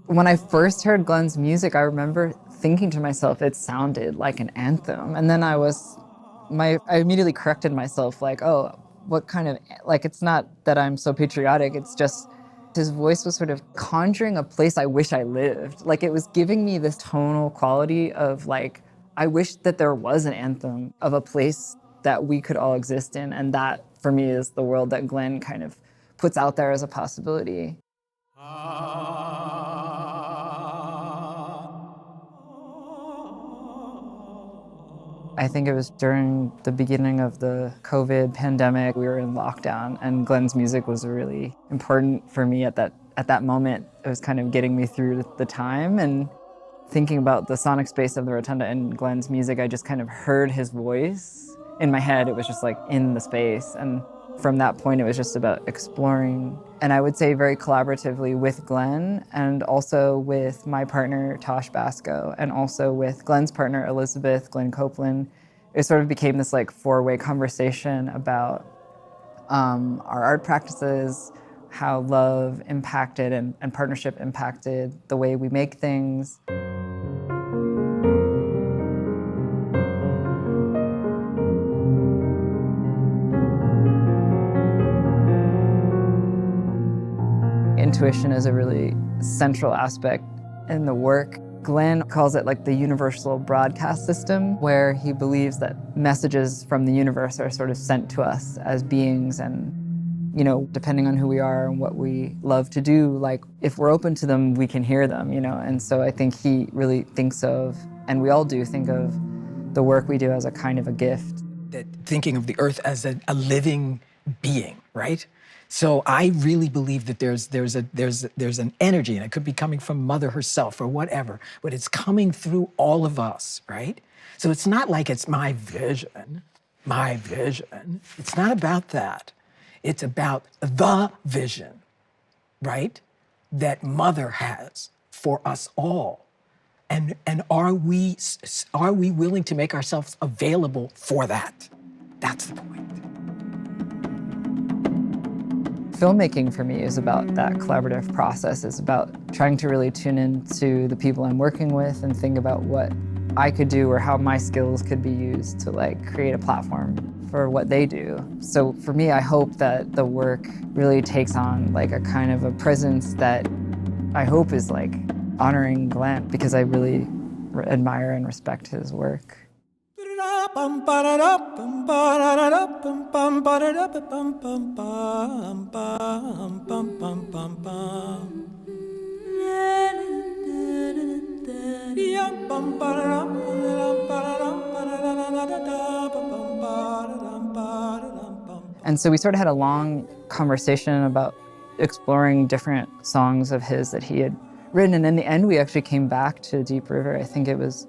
When I first heard Glenn's music, I remember thinking to myself, it sounded like an anthem. And then I immediately corrected myself, like, oh, what kind of, like, it's not that I'm so patriotic, it's just his voice was sort of conjuring a place I wish I lived. Like, it was giving me this tonal quality of, like, I wish that there was an anthem of a place that we could all exist in. And that, for me, is the world that Glenn kind of puts out there as a possibility. I think it was during the beginning of the COVID pandemic. We were in lockdown, and Glenn's music was really important for me at that moment. It was kind of getting me through the time, and thinking about the sonic space of the Rotunda and Glenn's music, I just kind of heard his voice in my head. It was just like in the space, and from that point, it was just about exploring. And I would say very collaboratively with Glenn, and also with my partner, Tosh Basco, and also with Glenn's partner, Elizabeth Glenn Copeland. It sort of became this like four-way conversation about our art practices, how love impacted and partnership impacted the way we make things. Intuition is a really central aspect in the work. Glenn calls it like the universal broadcast system, where he believes that messages from the universe are sort of sent to us as beings, and, you know, depending on who we are and what we love to do, like, if we're open to them, we can hear them, you know? And so I think he really thinks of, and we all do think of, the work we do as a kind of a gift. That thinking of the earth as a living being, right? So I really believe that there's an energy, and it could be coming from Mother herself or whatever, but it's coming through all of us, right? So it's not like it's my vision. It's not about that. It's about the vision, right? That Mother has for us all. And are we willing to make ourselves available for that? That's the point. Filmmaking for me is about that collaborative process. It's about trying to really tune into the people I'm working with and think about what I could do or how my skills could be used to like create a platform for what they do. So for me, I hope that the work really takes on like a kind of a presence that I hope is like honoring Glenn, because I really admire and respect his work. And so we sort of had a long conversation about exploring different songs of his that he had written. And in the end, we actually came back to Deep River. I think it was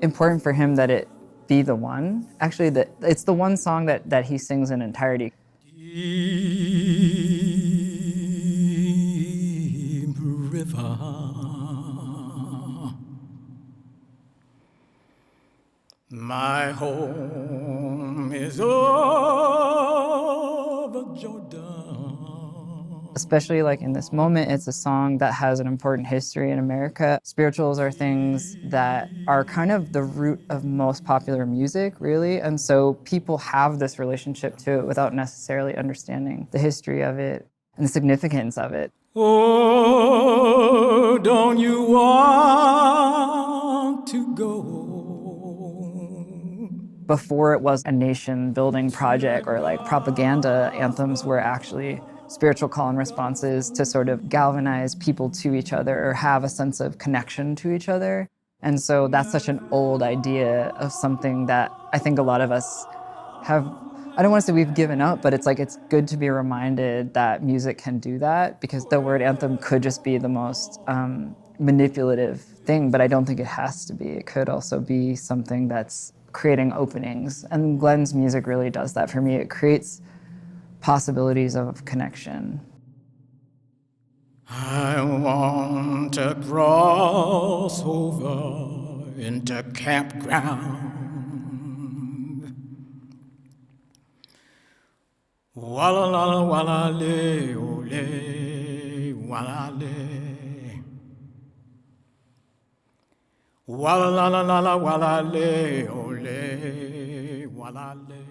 important for him that it be the one. Actually, that it's the one song that he sings in entirety. Deep River, my home is over Jordan. Especially like in this moment, it's a song that has an important history in America. Spirituals are things that are kind of the root of most popular music, really. And so people have this relationship to it without necessarily understanding the history of it and the significance of it. Oh, don't you want to go? Before it was a nation-building project or like propaganda, anthems were actually spiritual call and responses to sort of galvanize people to each other or have a sense of connection to each other. And so that's such an old idea of something that I think a lot of us have, I don't want to say we've given up, but it's like it's good to be reminded that music can do that, because the word anthem could just be the most manipulative thing, but I don't think it has to be. It could also be something that's creating openings. And Glenn's music really does that for me. It creates possibilities of connection. I want to cross over into campground Walla la la walla le ole walla le. Walla la la la la walla le ole walla le.